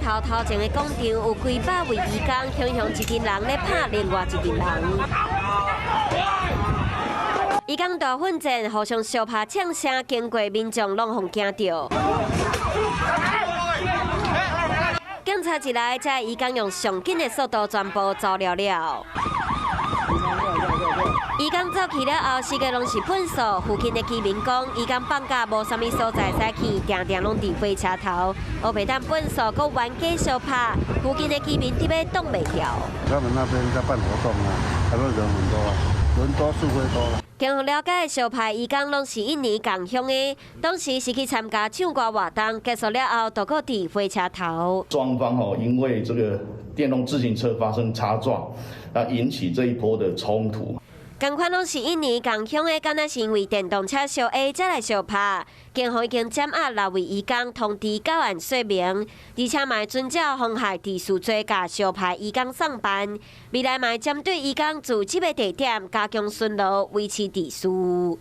头头前的广场有几百位义工，雄雄一群人咧拍另外一群人。义工大混战，互相相拍呛声，经过民众拢互惊到。警察一来，才义工用上紧的速度全部走了了。 义工走去了后，四个拢是喷扫。附近的居民讲，义工放假无啥物所在使去，定定拢伫火车头。乌白蛋喷扫，搁冤家相拍，附近的居民特别挡袂掉。他们那边在办活动啊，他们人很多啊，人多是非多了。 经互了解，相拍义工拢是印尼共乡的，当时是去参加唱歌活动，结束了后，就搁伫火车头。双方因为这个电动自行车发生擦撞，引起这一波的冲突。 同款拢是印尼共乡的，敢若是因为电动车烧 A 才来相拍。警方已经掌握6位义工，通知到案说明，而且嘛遵照妨害秩序罪，甲相拍义工送办。未来嘛针对义工自这个地点加强巡逻，维持秩序。